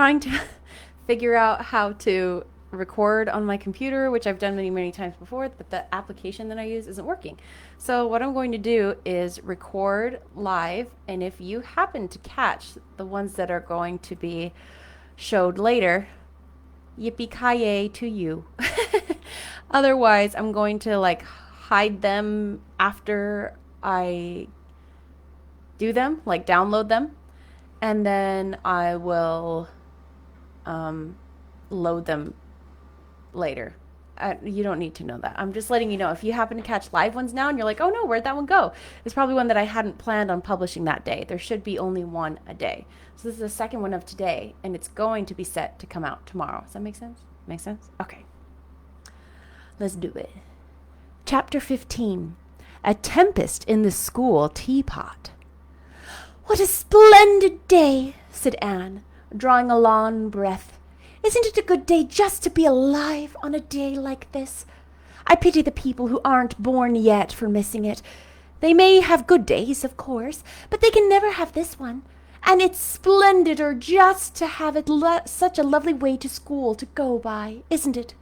trying to figure out how to record on my computer, which I've done many times before, but the application that I use isn't working. So what I'm going to do is record live, and if you happen to catch the ones that are going to be showed later, yippee-ki-yay to you. Otherwise, I'm going to like hide them after I do them, like download them, and then I will load them later. You don't need to know that. I'm just letting you know if you happen to catch live ones now and you're like, oh no, where'd that one go? It's probably one that I hadn't planned on publishing that day. There should be only one a day. So this is the second one of today, and it's going to be set to come out tomorrow. Does that make sense? Make sense? Okay. Let's do it. Chapter 15. A Tempest in the School Teapot. What a splendid day, said Anne, drawing a long breath. Isn't it a good day just to be alive on a day like this? I pity the people who aren't born yet for missing it. They may have good days, of course, but they can never have this one. And it's splendider just to have it such a lovely way to school to go by, isn't it?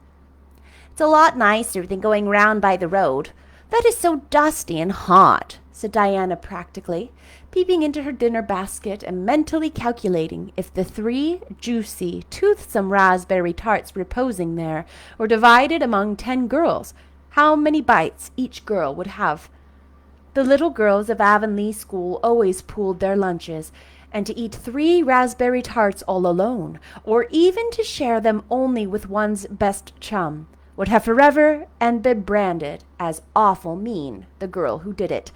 It's a lot nicer than going round by the road. That is so dusty and hot, said Diana practically, peeping into her dinner basket and mentally calculating if the 3 juicy, toothsome raspberry tarts reposing there were divided among 10 girls, how many bites each girl would have. The little girls of Avonlea School always pooled their lunches, and to eat 3 raspberry tarts all alone, or even to share them only with one's best chum, would have forever and been branded as awful mean, the girl who did it.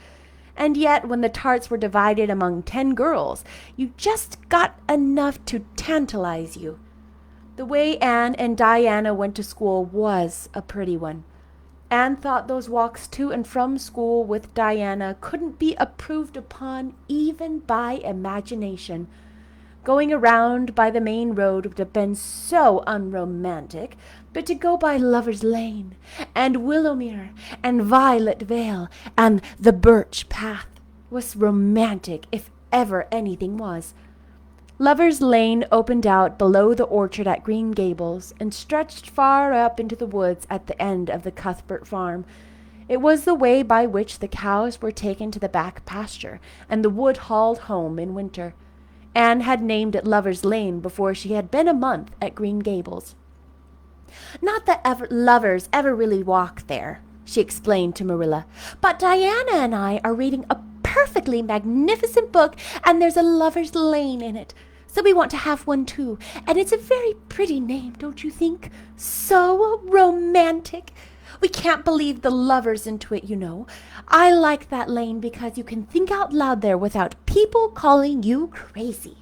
And yet, when the tarts were divided among 10 girls, you just got enough to tantalize you. The way Anne and Diana went to school was a pretty one. Anne thought those walks to and from school with Diana couldn't be improved upon even by imagination. Going around by the main road would have been so unromantic, but to go by Lover's Lane, and Willowmere, and Violet Vale, and the Birch Path was romantic if ever anything was. Lover's Lane opened out below the orchard at Green Gables, and stretched far up into the woods at the end of the Cuthbert farm. It was the way by which the cows were taken to the back pasture, and the wood hauled home in winter. Anne had named it Lover's Lane before she had been a month at Green Gables. Not that lovers ever really walk there, she explained to Marilla, but Diana and I are reading a perfectly magnificent book, and there's a Lover's Lane in it. So we want to have one too, and it's a very pretty name, don't you think? So romantic. We can't believe the lovers into it, you know. I like that lane because you can think out loud there without people calling you crazy.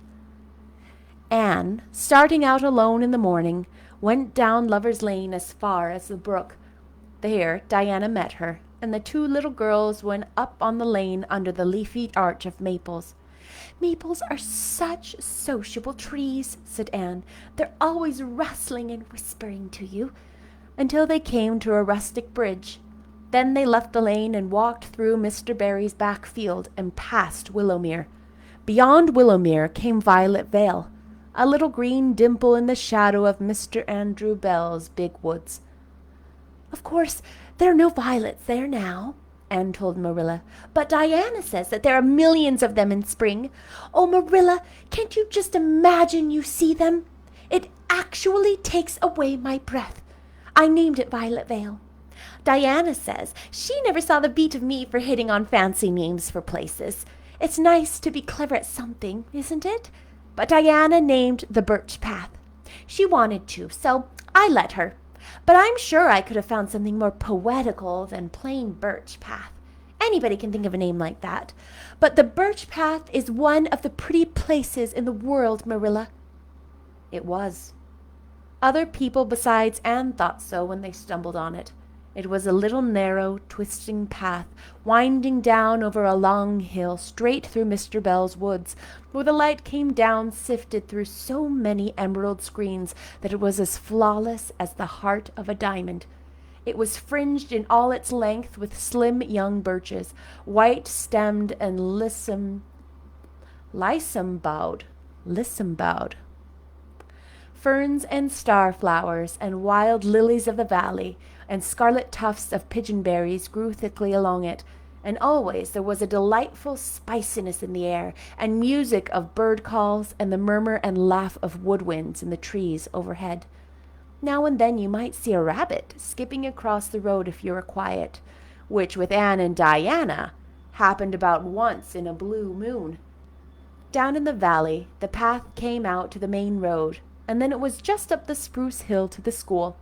Anne, starting out alone in the morning, went down Lover's Lane as far as the brook. There Diana met her, and the 2 little girls went up on the lane under the leafy arch of maples. Maples are such sociable trees, said Anne. They're always rustling and whispering to you, until they came to a rustic bridge. Then they left the lane and walked through Mr. Barry's back field and past Willowmere. Beyond Willowmere came Violet Vale, a little green dimple in the shadow of Mr. Andrew Bell's big woods. Of course, there are no violets there now, Anne told Marilla, but Diana says that there are millions of them in spring. Oh, Marilla, can't you just imagine you see them? It actually takes away my breath. I named it Violet Vale. Diana says she never saw the beat of me for hitting on fancy names for places. It's nice to be clever at something, isn't it? But Diana named the Birch Path. She wanted to, so I let her. But I'm sure I could have found something more poetical than plain Birch Path. Anybody can think of a name like that. But the Birch Path is one of the pretty places in the world, Marilla. It was. Other people besides Anne thought so when they stumbled on it. It was a little narrow, twisting path, winding down over a long hill straight through Mr. Bell's woods, where the light came down sifted through so many emerald screens that it was as flawless as the heart of a diamond. It was fringed in all its length with slim young birches, white-stemmed and lissom-bowed. Ferns and starflowers and wild lilies of the valley and scarlet tufts of pigeonberries grew thickly along it, and always there was a delightful spiciness in the air, and music of bird calls and the murmur and laugh of woodwinds in the trees overhead. Now and then you might see a rabbit skipping across the road if you were quiet, which with Anne and Diana happened about once in a blue moon. Down in the valley, the path came out to the main road, and then it was just up the spruce hill to the school.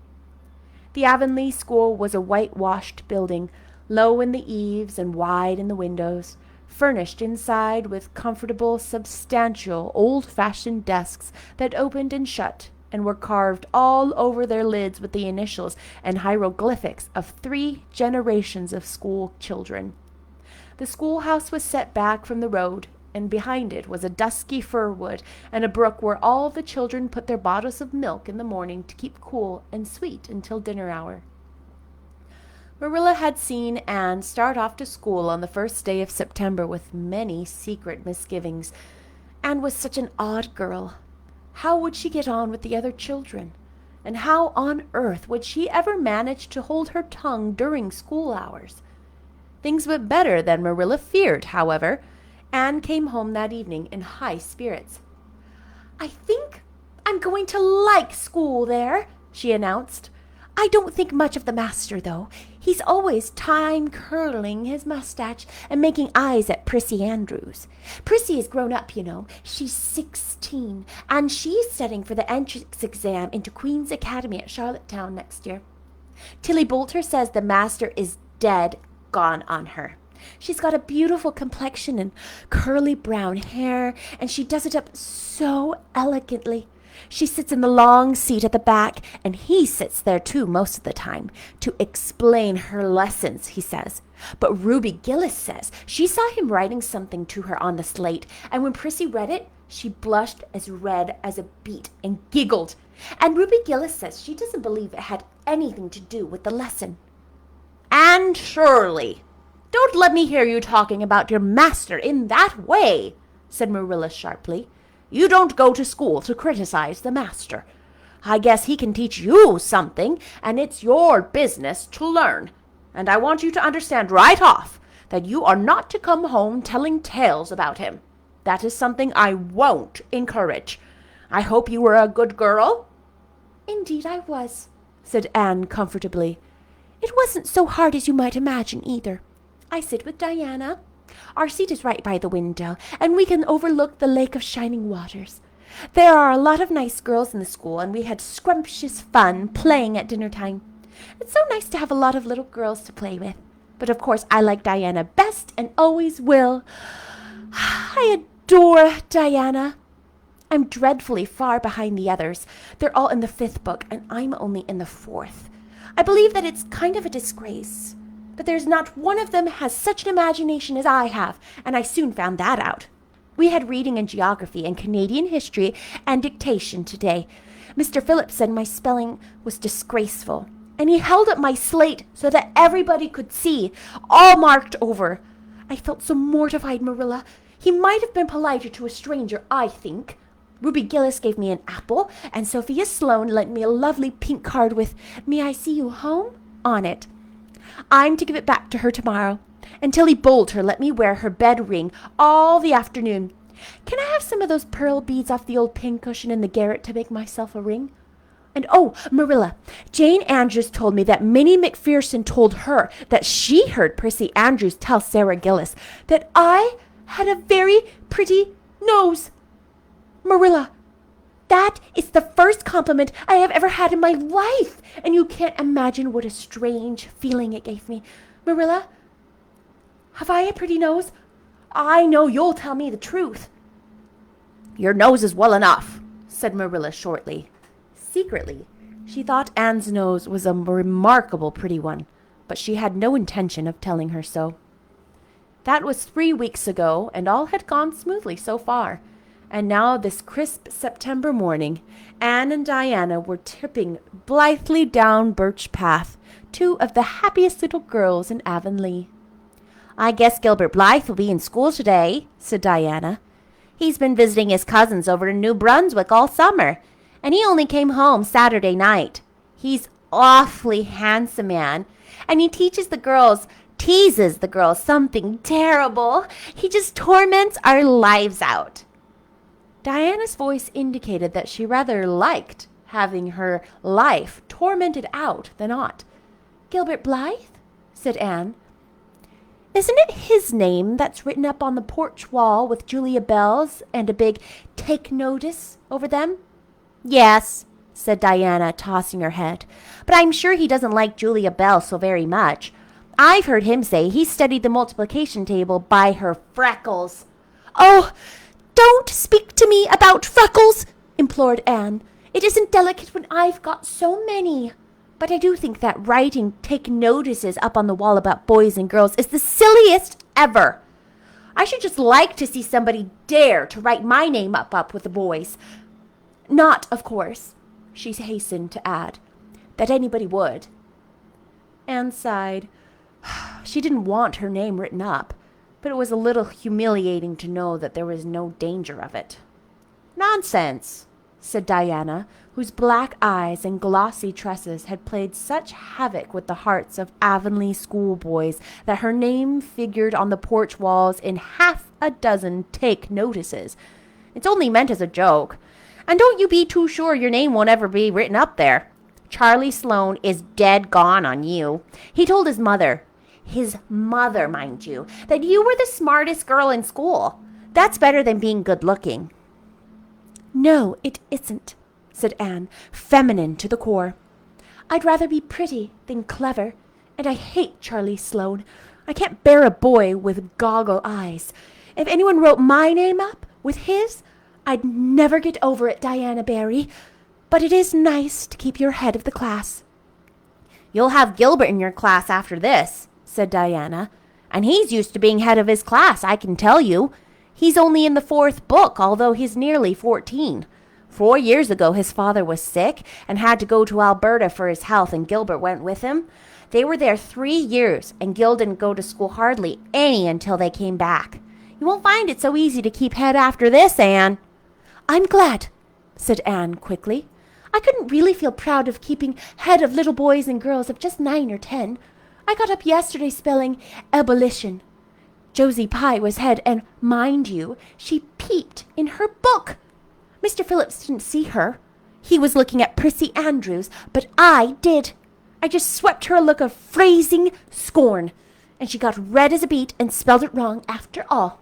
The Avonlea School was a whitewashed building, low in the eaves and wide in the windows, furnished inside with comfortable, substantial, old-fashioned desks that opened and shut, and were carved all over their lids with the initials and hieroglyphics of 3 generations of school children. The schoolhouse was set back from the road, and behind it was a dusky fir wood and a brook where all the children put their bottles of milk in the morning to keep cool and sweet until dinner hour. Marilla had seen Anne start off to school on the first day of September with many secret misgivings. Anne was such an odd girl. How would she get on with the other children? And how on earth would she ever manage to hold her tongue during school hours? Things went better than Marilla feared, however. Anne came home that evening in high spirits. "I think I'm going to like school there," she announced. "I don't think much of the master, though. He's always time-curling his mustache and making eyes at Prissy Andrews. Prissy is grown up, you know. She's 16, and she's studying for the entrance exam into Queen's Academy at Charlottetown next year. Tilly Boulter says the master is dead gone on her. She's got a beautiful complexion and curly brown hair, and she does it up so elegantly. She sits in the long seat at the back, and he sits there too most of the time, to explain her lessons, he says. But Ruby Gillis says she saw him writing something to her on the slate, and when Prissy read it, she blushed as red as a beet and giggled. And Ruby Gillis says she doesn't believe it had anything to do with the lesson." "Anne Shirley, don't let me hear you talking about your master in that way," said Marilla sharply. "You don't go to school to criticize the master. I guess he can teach you something, and it's your business to learn. And I want you to understand right off that you are not to come home telling tales about him. That is something I won't encourage. I hope you were a good girl." "Indeed I was," said Anne comfortably. "It wasn't so hard as you might imagine either. I sit with Diana. Our seat is right by the window, and we can overlook the lake of shining waters. There are a lot of nice girls in the school, and we had scrumptious fun playing at dinner time. It's so nice to have a lot of little girls to play with. But of course I like Diana best and always will. I adore Diana. I'm dreadfully far behind the others. They're all in the 5th book, and I'm only in the 4th. I believe that it's kind of a disgrace. But there's not one of them has such an imagination as I have, and I soon found that out. We had reading and geography and Canadian history and dictation today. Mr. Phillips said my spelling was disgraceful, and he held up my slate so that everybody could see, all marked over. I felt so mortified, Marilla. He might have been politer to a stranger, I think. Ruby Gillis gave me an apple, and Sophia Sloane lent me a lovely pink card with 'May I see you home?' on it. I'm to give it back to her tomorrow, and Tilly Boulter let me wear her bed ring all the afternoon. Can I have some of those pearl beads off the old pincushion in the garret to make myself a ring? And oh, Marilla, Jane Andrews told me that Minnie McPherson told her that she heard Prissy Andrews tell Sarah Gillis that I had a very pretty nose. Marilla, that is the first compliment I have ever had in my life, and you can't imagine what a strange feeling it gave me. Marilla, have I a pretty nose? I know you'll tell me the truth." "Your nose is well enough," said Marilla shortly. Secretly, she thought Anne's nose was a remarkable pretty one, but she had no intention of telling her so. That was 3 weeks ago, and all had gone smoothly so far. And now this crisp September morning, Anne and Diana were tripping blithely down Birch Path, 2 of the happiest little girls in Avonlea. "I guess Gilbert Blythe will be in school today," said Diana. "He's been visiting his cousins over in New Brunswick all summer, And he only came home Saturday night. He's awfully handsome, man. And he teases the girls something terrible. He just torments our lives out. Diana's voice indicated that she rather liked having her life tormented out than not. Gilbert Blythe? Said Anne. Isn't it his name that's written up on the porch wall with Julia Bell's and a big "Take Notice" over them? Yes, said Diana, tossing her head. But I'm sure he doesn't like Julia Bell so very much. I've heard him say he studied the multiplication table by her freckles. Oh, don't speak to me about freckles, implored Anne. It isn't delicate when I've got so many. But I do think that writing "take notices" up on the wall about boys and girls is the silliest ever. I should just like to see somebody dare to write my name up with the boys. Not, of course, she hastened to add, that anybody would. Anne sighed. She didn't want her name written up, but it was a little humiliating to know that there was no danger of it. Nonsense, said Diana, whose black eyes and glossy tresses had played such havoc with the hearts of Avonlea schoolboys that her name figured on the porch walls in half a dozen take notices. It's only meant as a joke. And don't you be too sure your name won't ever be written up there. Charlie Sloane is dead gone on you. He told his mother, mind you, that you were the smartest girl in school. That's better than being good looking. No, it isn't, said Anne, feminine to the core. I'd rather be pretty than clever, and I hate Charlie Sloane. I can't bear a boy with goggle eyes. If anyone wrote my name up with his, I'd never get over it, Diana Barry. But it is nice to keep your head of the class. You'll have Gilbert in your class after this, said Diana. And he's used to being head of his class, I can tell you. He's only in the 4th book, although he's nearly 14. 4 years ago, his father was sick and had to go to Alberta for his health, and Gilbert went with him. They were there 3 years, and Gil didn't go to school hardly any until they came back. You won't find it so easy to keep head after this, Anne. I'm glad, said Anne quickly. I couldn't really feel proud of keeping head of little boys and girls of just 9 or 10. I got up yesterday spelling ebullition. Josie Pye was head, and mind you, she peeped in her book. Mr. Phillips didn't see her. He was looking at Prissy Andrews, but I did. I just swept her a look of phrasing scorn, and she got red as a beet and spelled it wrong after all.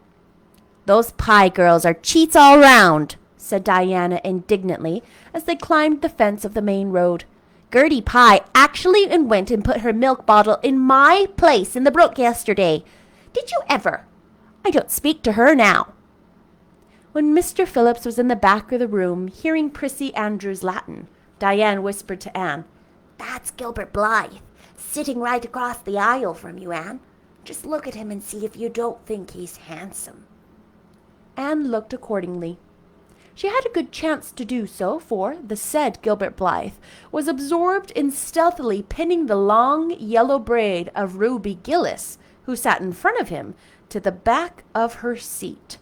Those Pye girls are cheats all round, said Diana indignantly as they climbed the fence of the main road. Gertie Pye actually went and put her milk bottle in my place in the brook yesterday. Did you ever? I don't speak to her now. When Mr. Phillips was in the back of the room, hearing Prissy Andrews' Latin, Diane whispered to Anne, That's Gilbert Blythe, sitting right across the aisle from you, Anne. Just look at him and see if you don't think he's handsome. Anne looked accordingly. She had a good chance to do so, for the said Gilbert Blythe was absorbed in stealthily pinning the long yellow braid of Ruby Gillis, who sat in front of him, to the back of her seat.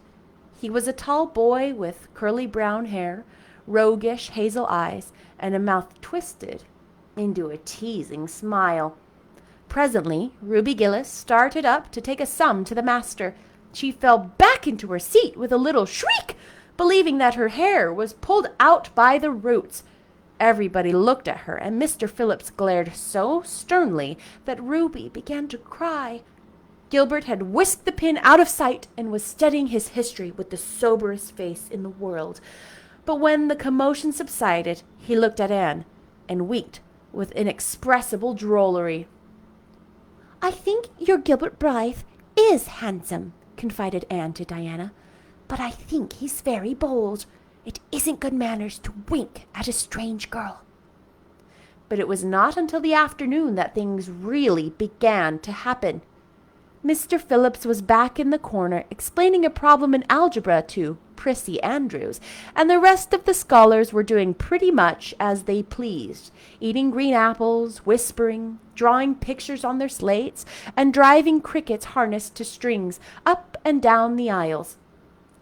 He was a tall boy with curly brown hair, roguish hazel eyes, and a mouth twisted into a teasing smile. Presently, Ruby Gillis started up to take a sum to the master. She fell back into her seat with a little shriek, believing that her hair was pulled out by the roots. Everybody looked at her, and Mr. Phillips glared so sternly that Ruby began to cry. Gilbert had whisked the pin out of sight and was studying his history with the soberest face in the world. But when the commotion subsided, he looked at Anne and winked with inexpressible drollery. I think your Gilbert Blythe is handsome, confided Anne to Diana, but I think he's very bold. It isn't good manners to wink at a strange girl. But it was not until the afternoon that things really began to happen. Mr. Phillips was back in the corner explaining a problem in algebra to Prissy Andrews, and the rest of the scholars were doing pretty much as they pleased, eating green apples, whispering, drawing pictures on their slates, and driving crickets harnessed to strings up and down the aisles.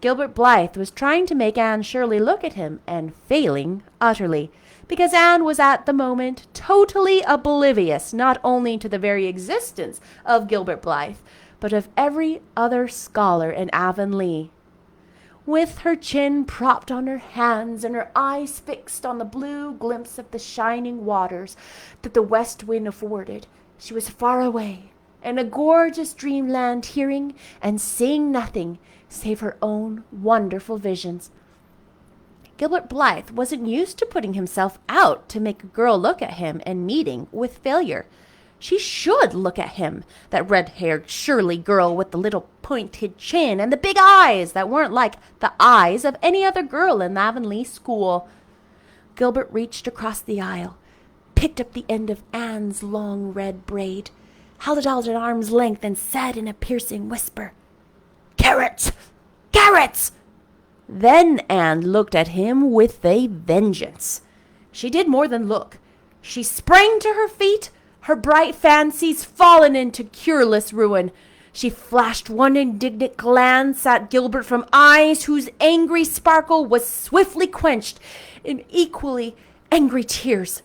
Gilbert Blythe was trying to make Anne Shirley look at him, and failing utterly, because Anne was at the moment totally oblivious not only to the very existence of Gilbert Blythe, but of every other scholar in Avonlea. With her chin propped on her hands and her eyes fixed on the blue glimpse of the shining waters that the west wind afforded, she was far away in a gorgeous dreamland, hearing and seeing nothing save her own wonderful visions. Gilbert Blythe wasn't used to putting himself out to make a girl look at him and meeting with failure. She should look at him, that red-haired Shirley girl with the little pointed chin and the big eyes that weren't like the eyes of any other girl in the Avonlea school. Gilbert reached across the aisle, picked up the end of Anne's long red braid, held it out at arm's length, and said in a piercing whisper, "Carrots! Carrots!" Then Anne looked at him with a vengeance. She did more than look. She sprang to her feet, her bright fancies fallen into cureless ruin. She flashed one indignant glance at Gilbert from eyes whose angry sparkle was swiftly quenched in equally angry tears.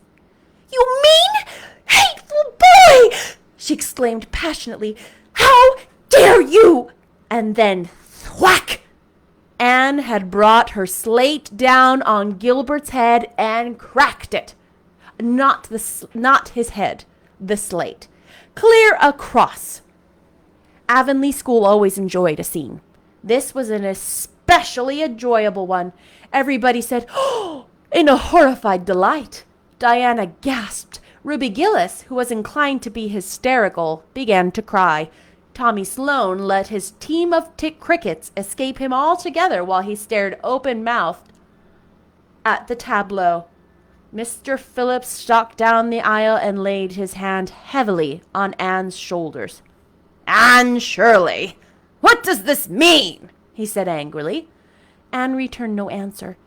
"You mean, hateful boy!" she exclaimed passionately. "How dare you!" And then, thwack! Anne had brought her slate down on Gilbert's head and cracked it. Not his head, the slate. Clear across. Avonlea School always enjoyed a scene. This was an especially enjoyable one. Everybody said, "Oh!" in a horrified delight. Diana gasped. Ruby Gillis, who was inclined to be hysterical, began to cry. Tommy Sloane let his team of crickets escape him altogether while he stared open-mouthed at the tableau. Mr. Phillips stalked down the aisle and laid his hand heavily on Anne's shoulders. "Anne Shirley, what does this mean?" he said angrily. Anne returned no answer.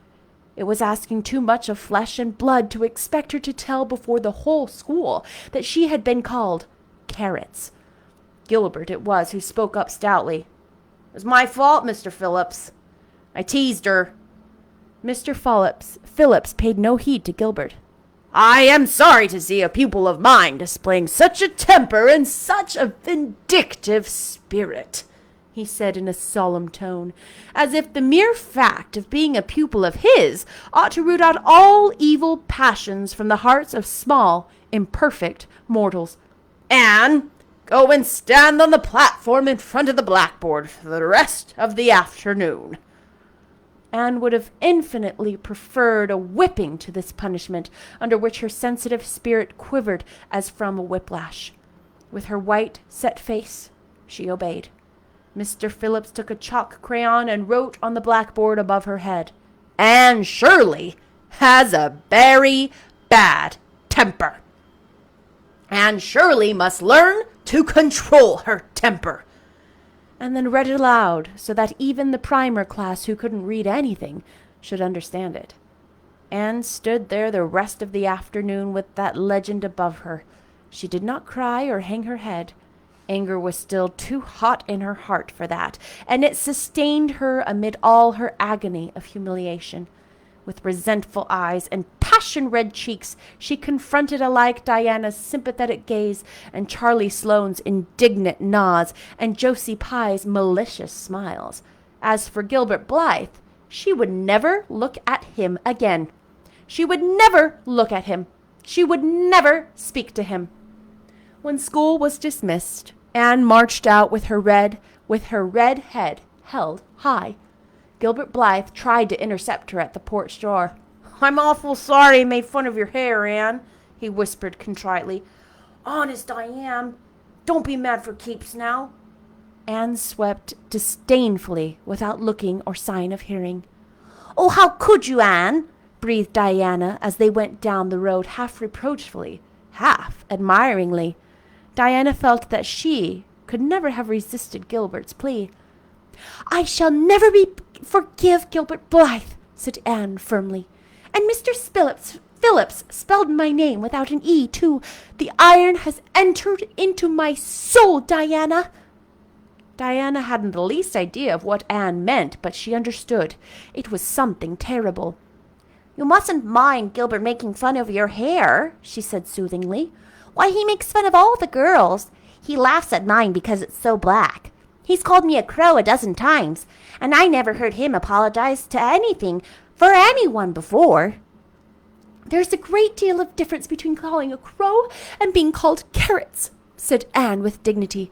It was asking too much of flesh and blood to expect her to tell before the whole school that she had been called carrots. Gilbert it was who spoke up stoutly. "It was my fault, Mr. Phillips. I teased her." Mr. Phillips paid no heed to Gilbert. "I am sorry to see a pupil of mine displaying such a temper and such a vindictive spirit," he said in a solemn tone, as if the mere fact of being a pupil of his ought to root out all evil passions from the hearts of small, imperfect mortals. "Anne, go and stand on the platform in front of the blackboard for the rest of the afternoon." Anne would have infinitely preferred a whipping to this punishment, under which her sensitive spirit quivered as from a whiplash. With her white, set face, she obeyed. Mr. Phillips took a chalk crayon and wrote on the blackboard above her head, "Anne Shirley has a very bad temper. Anne Shirley must learn to control her temper," and then read it aloud so that even the primer class who couldn't read anything should understand it. Anne stood there the rest of the afternoon with that legend above her. She did not cry or hang her head. Anger was still too hot in her heart for that, and it sustained her amid all her agony of humiliation. With resentful eyes and passion-red cheeks, she confronted alike Diana's sympathetic gaze and Charlie Sloane's indignant nods and Josie Pye's malicious smiles. As for Gilbert Blythe, she would never look at him again. She would never look at him. She would never speak to him. When school was dismissed, Anne marched out with her red head held high. Gilbert Blythe tried to intercept her at the porch door. "I'm awful sorry I made fun of your hair, Anne," he whispered contritely. "Honest, I am. Don't be mad for keeps now." Anne swept disdainfully without looking or sign of hearing. "Oh, how could you, Anne?" breathed Diana as they went down the road half reproachfully, half admiringly. Diana felt that she could never have resisted Gilbert's plea. "I shall never forgive Gilbert Blythe," said Anne firmly. "And Mr. Phillips spelled my name without an E, too. The iron has entered into my soul, Diana." Diana hadn't the least idea of what Anne meant, but she understood. It was something terrible. "You mustn't mind Gilbert making fun of your hair," she said soothingly. "Why, he makes fun of all the girls. He laughs at mine because it's so black. He's called me a crow a dozen times, and I never heard him apologize to anything for anyone before." "There's a great deal of difference between calling a crow and being called carrots," said Anne with dignity.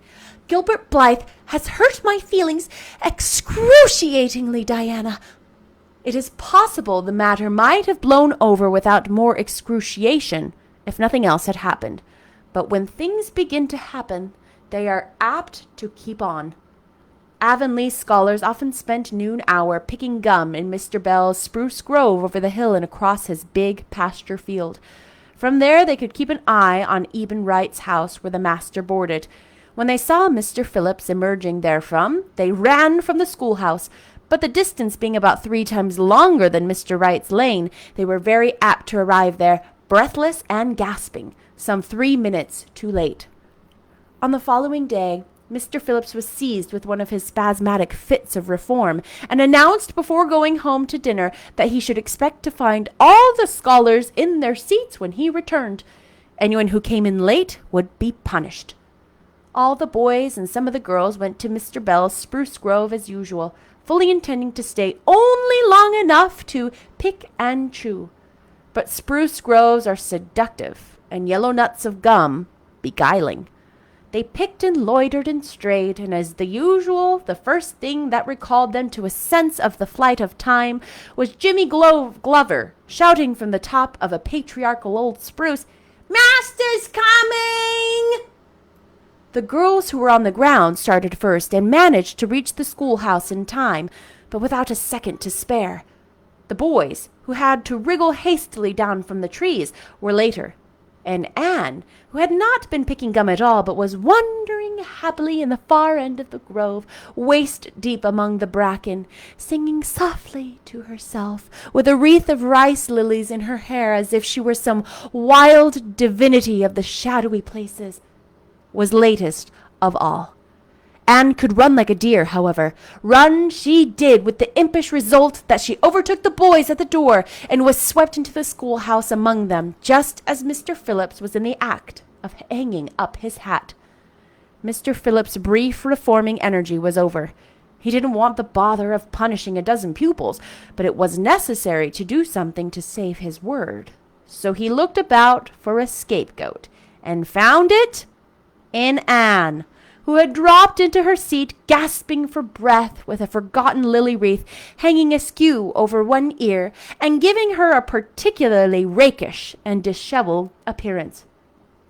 "Gilbert Blythe has hurt my feelings excruciatingly, Diana." It is possible the matter might have blown over without more excruciation if nothing else had happened. But when things begin to happen, they are apt to keep on. Avonlea scholars often spent noon hour picking gum in Mr. Bell's spruce grove over the hill and across his big pasture field. From there they could keep an eye on Eben Wright's house where the master boarded. When they saw Mr. Phillips emerging therefrom, they ran from the schoolhouse, but the distance being about 3 times longer than Mr. Wright's lane, they were very apt to arrive there, breathless and gasping, some 3 minutes too late. On the following day, Mr. Phillips was seized with one of his spasmodic fits of reform, and announced before going home to dinner that he should expect to find all the scholars in their seats when he returned. Anyone who came in late would be punished. All the boys and some of the girls went to Mr. Bell's spruce grove as usual, fully intending to stay only long enough to pick and chew. But spruce groves are seductive, and yellow nuts of gum beguiling. They picked and loitered and strayed, and as the usual, the first thing that recalled them to a sense of the flight of time was Jimmy Glover shouting from the top of a patriarchal old spruce, "Master's coming!" The girls who were on the ground started first and managed to reach the schoolhouse in time, but without a second to spare. The boys, who had to wriggle hastily down from the trees, were later, and Anne, who had not been picking gum at all, but was wandering happily in the far end of the grove, waist deep among the bracken, singing softly to herself, with a wreath of rice lilies in her hair as if she were some wild divinity of the shadowy places, was latest of all. Anne could run like a deer, however. Run she did, with the impish result that she overtook the boys at the door and was swept into the schoolhouse among them, just as Mr. Phillips was in the act of hanging up his hat. Mr. Phillips' brief reforming energy was over. He didn't want the bother of punishing a dozen pupils, but it was necessary to do something to save his word. So he looked about for a scapegoat, and found it in Anne, who had dropped into her seat, gasping for breath, with a forgotten lily wreath hanging askew over one ear, and giving her a particularly rakish and disheveled appearance.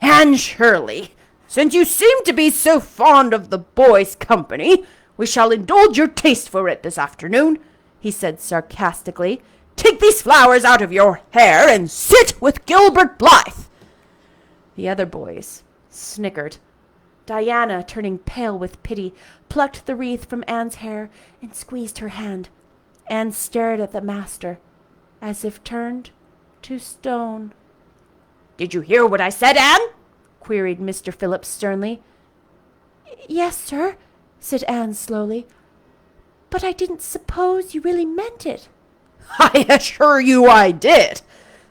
"Anne Shirley, since you seem to be so fond of the boys' company, we shall indulge your taste for it this afternoon," he said sarcastically. "Take these flowers out of your hair and sit with Gilbert Blythe." The other boys snickered. Diana, turning pale with pity, plucked the wreath from Anne's hair and squeezed her hand. Anne stared at the master, as if turned to stone. "Did you hear what I said, Anne?" queried Mr. Phillips sternly. "Yes, sir," said Anne slowly. "But I didn't suppose you really meant it." "I assure you I did,"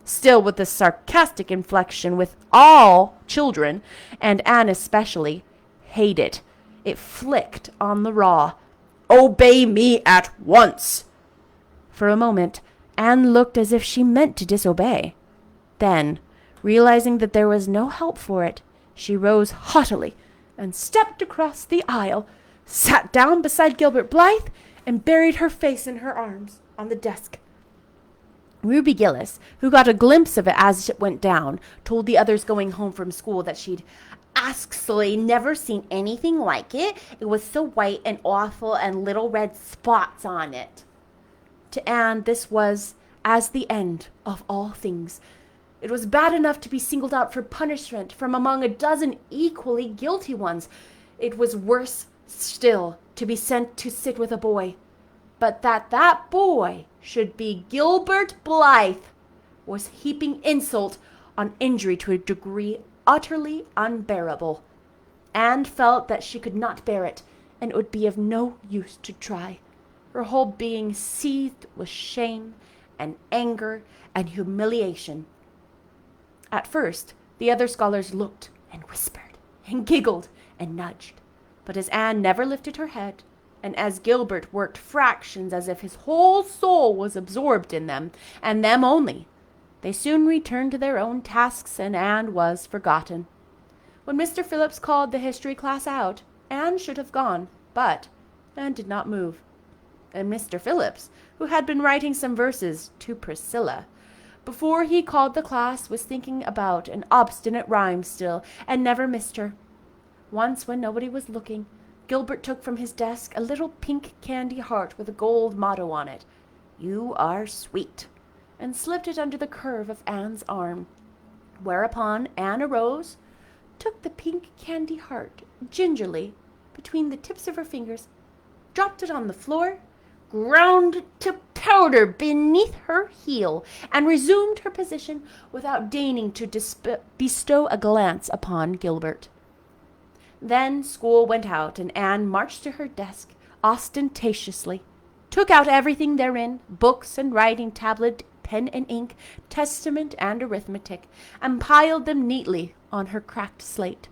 still with the sarcastic inflection with all children, and Anne especially, hate it. It flicked on the raw. "Obey me at once." For a moment, Anne looked as if she meant to disobey. Then, realizing that there was no help for it, she rose haughtily and stepped across the aisle, sat down beside Gilbert Blythe, and buried her face in her arms on the desk. Ruby Gillis, who got a glimpse of it as it went down, told the others going home from school that she'd actually never seen anything like it. It was so white and awful and little red spots on it. To Anne, this was as the end of all things. It was bad enough to be singled out for punishment from among a dozen equally guilty ones. It was worse still to be sent to sit with a boy. But that boy should be Gilbert Blythe was heaping insult on injury to a degree utterly unbearable. Anne felt that she could not bear it, and it would be of no use to try. Her whole being seethed with shame and anger and humiliation. At first, the other scholars looked and whispered and giggled and nudged. But as Anne never lifted her head, and as Gilbert worked fractions as if his whole soul was absorbed in them, and them only, they soon returned to their own tasks, and Anne was forgotten. When Mr. Phillips called the history class out, Anne should have gone, but Anne did not move. And Mr. Phillips, who had been writing some verses to Priscilla, before he called the class, was thinking about an obstinate rhyme still, and never missed her. Once, when nobody was looking, Gilbert took from his desk a little pink candy heart with a gold motto on it, "You are sweet," and slipped it under the curve of Anne's arm. Whereupon Anne arose, took the pink candy heart gingerly between the tips of her fingers, dropped it on the floor, ground it to powder beneath her heel, and resumed her position without deigning to bestow a glance upon Gilbert. Then school went out, and Anne marched to her desk ostentatiously, took out everything therein, books and writing tablet, pen and ink, testament and arithmetic, and piled them neatly on her cracked slate.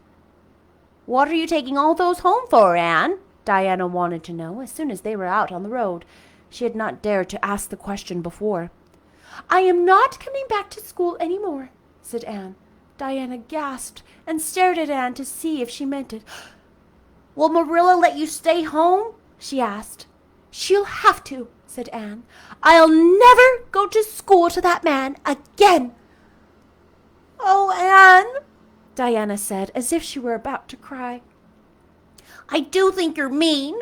"What are you taking all those home for, Anne?" Diana wanted to know as soon as they were out on the road. She had not dared to ask the question before. "I am not coming back to school any more," said Anne. Diana gasped and stared at Anne to see if she meant it. "Will Marilla let you stay home?" she asked. "She'll have to," said Anne. "I'll never go to school to that man again." "Oh, Anne," Diana said, as if she were about to cry. "I do think you're mean.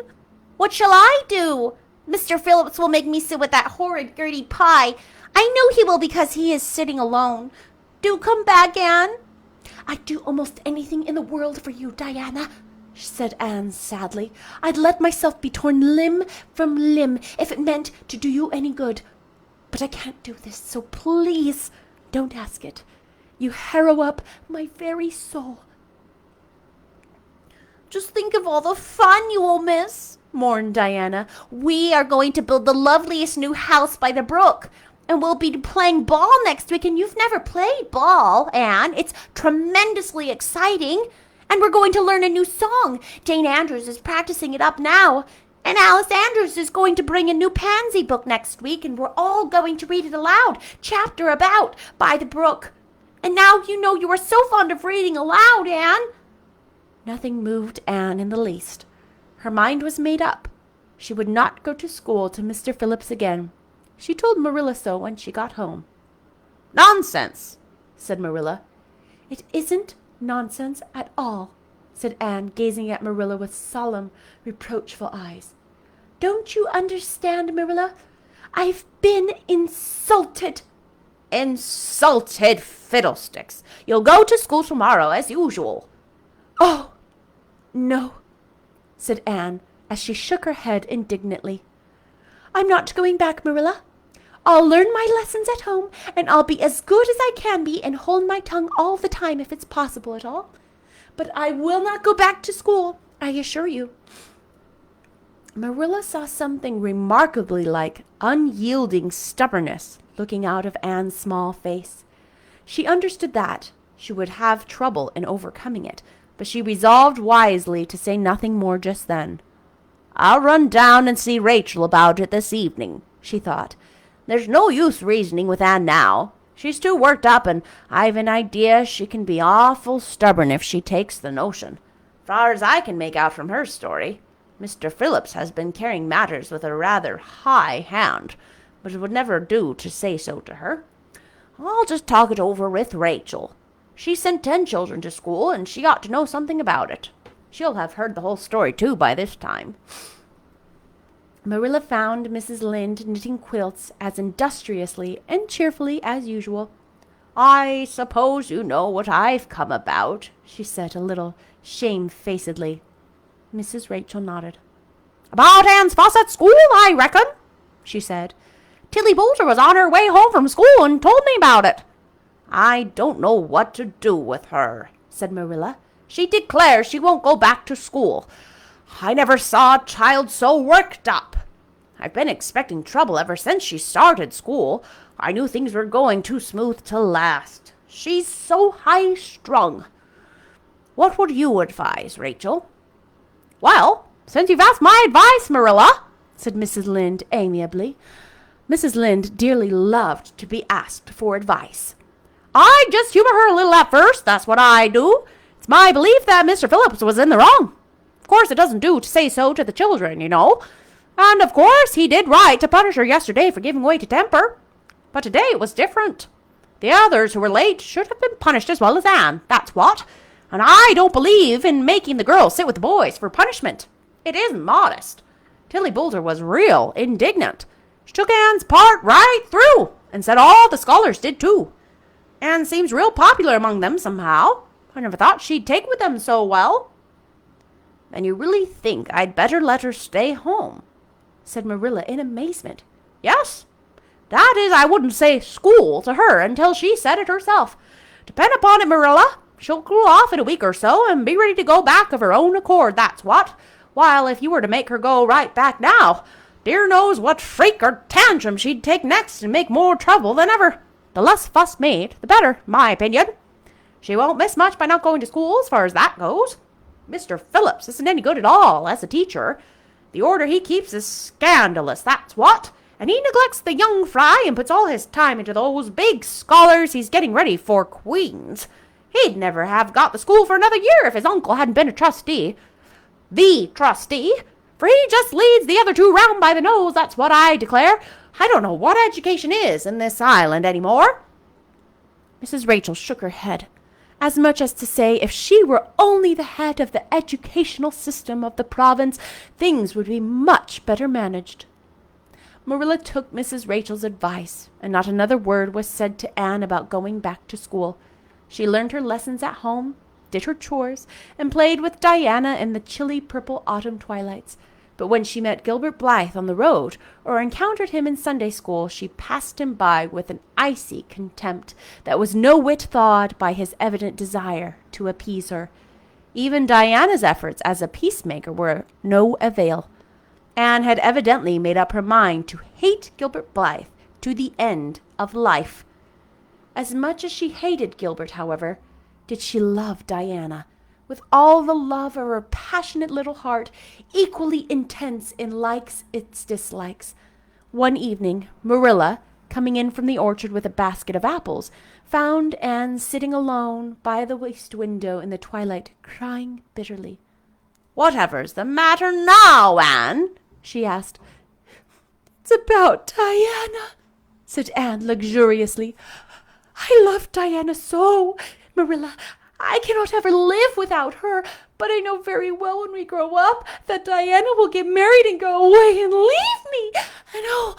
What shall I do? Mr. Phillips will make me sit with that horrid Gertie Pye. I know he will because he is sitting alone. Do come back, Anne." "I'd do almost anything in the world for you, Diana," said Anne sadly. "I'd let myself be torn limb from limb if it meant to do you any good. But I can't do this, so please don't ask it. You harrow up my very soul." "Just think of all the fun you will miss," mourned Diana. "We are going to build the loveliest new house by the brook. And we'll be playing ball next week, and you've never played ball, Anne. It's tremendously exciting. And we're going to learn a new song. Jane Andrews is practicing it up now. And Alice Andrews is going to bring a new Pansy book next week, and we're all going to read it aloud, chapter about, by the brook. And now you know you are so fond of reading aloud, Anne." Nothing moved Anne in the least. Her mind was made up. She would not go to school to Mr. Phillips again. She told Marilla so when she got home. "Nonsense," said Marilla. "It isn't nonsense at all," said Anne, gazing at Marilla with solemn, reproachful eyes. "Don't you understand, Marilla? I've been insulted." "Insulted fiddlesticks! You'll go to school tomorrow as usual." "Oh, no," said Anne, as she shook her head indignantly. "I'm not going back, Marilla. I'll learn my lessons at home, and I'll be as good as I can be and hold my tongue all the time if it's possible at all. But I will not go back to school, I assure you." Marilla saw something remarkably like unyielding stubbornness looking out of Anne's small face. She understood that she would have trouble in overcoming it, but she resolved wisely to say nothing more just then. "I'll run down and see Rachel about it this evening," she thought. "There's no use reasoning with Anne now. She's too worked up, and I've an idea she can be awful stubborn if she takes the notion. Far as I can make out from her story, Mr. Phillips has been carrying matters with a rather high hand, but it would never do to say so to her. I'll just talk it over with Rachel. She sent 10 children to school, and she ought to know something about it. She'll have heard the whole story, too, by this time." Marilla found Mrs. Lynde knitting quilts as industriously and cheerfully as usual. "I suppose you know what I've come about," she said a little shamefacedly. Mrs. Rachel nodded. "About Anne's fuss at school, I reckon," she said. "Tilly Boulter was on her way home from school and told me about it." "I don't know what to do with her," said Marilla. "She declares she won't go back to school. I never saw a child so worked up. I've been expecting trouble ever since she started school. I knew things were going too smooth to last. She's so high-strung. What would you advise, Rachel?" "Well, since you've asked my advice, Marilla," said Mrs. Lynde amiably. Mrs. Lynde dearly loved to be asked for advice. "I'd just humor her a little at first, that's what I do. It's my belief that Mr. Phillips was in the wrong. Of course, it doesn't do to say so to the children, you know. And, of course, he did right to punish her yesterday for giving way to temper. But today it was different. The others who were late should have been punished as well as Anne, that's what. And I don't believe in making the girls sit with the boys for punishment. It isn't modest. Tilly Boulter was real indignant. She took Anne's part right through and said all the scholars did too. Anne seems real popular among them somehow. I never thought she'd take with them so well." "Then you really think I'd better let her stay home?" said Marilla in amazement. "Yes. That is, I wouldn't say school to her until she said it herself. Depend upon it, Marilla, she'll cool off in a week or so and be ready to go back of her own accord, that's what. While if you were to make her go right back now, dear knows what freak or tantrum she'd take next and make more trouble than ever. The less fuss made, the better, in my opinion. She won't miss much by not going to school as far as that goes. Mr. Phillips isn't any good at all as a teacher. The order he keeps is scandalous, that's what. And he neglects the young fry and puts all his time into those big scholars he's getting ready for queens. He'd never have got the school for another year if his uncle hadn't been a trustee. The trustee. For he just leads the other two round by the nose, that's what I declare. I don't know what education is in this island any more." Mrs. Rachel shook her head, as much as to say if she were only the head of the educational system of the province, things would be much better managed. Marilla took Mrs. Rachel's advice, and not another word was said to Anne about going back to school. She learned her lessons at home, did her chores, and played with Diana in the chilly purple autumn twilights. But when she met Gilbert Blythe on the road or encountered him in Sunday school, she passed him by with an icy contempt that was no whit thawed by his evident desire to appease her. Even Diana's efforts as a peacemaker were no avail. Anne had evidently made up her mind to hate Gilbert Blythe to the end of life. As much as she hated Gilbert, however, did she love Diana, with all the love of her passionate little heart, equally intense in likes its dislikes. One evening, Marilla, coming in from the orchard with a basket of apples, found Anne sitting alone by the west window in the twilight, crying bitterly. "Whatever's the matter now, Anne?" she asked. "It's about Diana," said Anne luxuriously. "I love Diana so, Marilla. I cannot ever live without her, but I know very well when we grow up that Diana will get married and go away and leave me. And oh,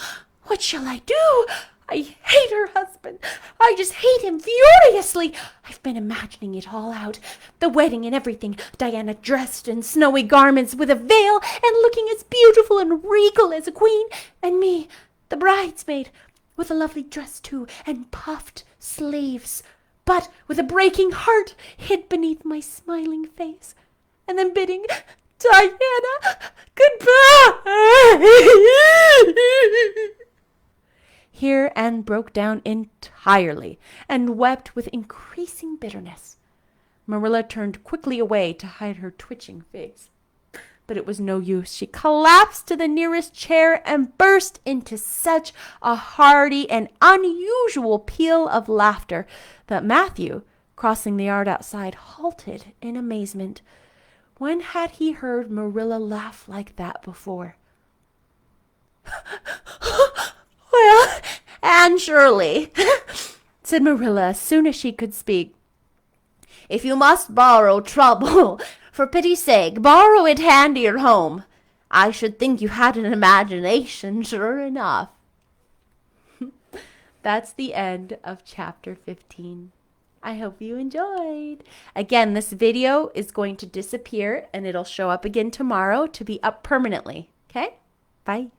what shall I do? I hate her husband. I just hate him furiously. I've been imagining it all out. The wedding and everything. Diana dressed in snowy garments with a veil and looking as beautiful and regal as a queen. And me, the bridesmaid, with a lovely dress too and puffed sleeves, but with a breaking heart hid beneath my smiling face. And then bidding Diana goodbye." Here Anne broke down entirely and wept with increasing bitterness. Marilla turned quickly away to hide her twitching face. But it was no use. She collapsed to the nearest chair and burst into such a hearty and unusual peal of laughter that Matthew, crossing the yard outside, halted in amazement. When had he heard Marilla laugh like that before? "Well, Anne Shirley," said Marilla as soon as she could speak, "if you must borrow trouble, for pity's sake, borrow it handier home. I should think you had an imagination, sure enough." That's the end of chapter 15. I hope you enjoyed. Again, this video is going to disappear and it'll show up again tomorrow to be up permanently. Okay? Bye.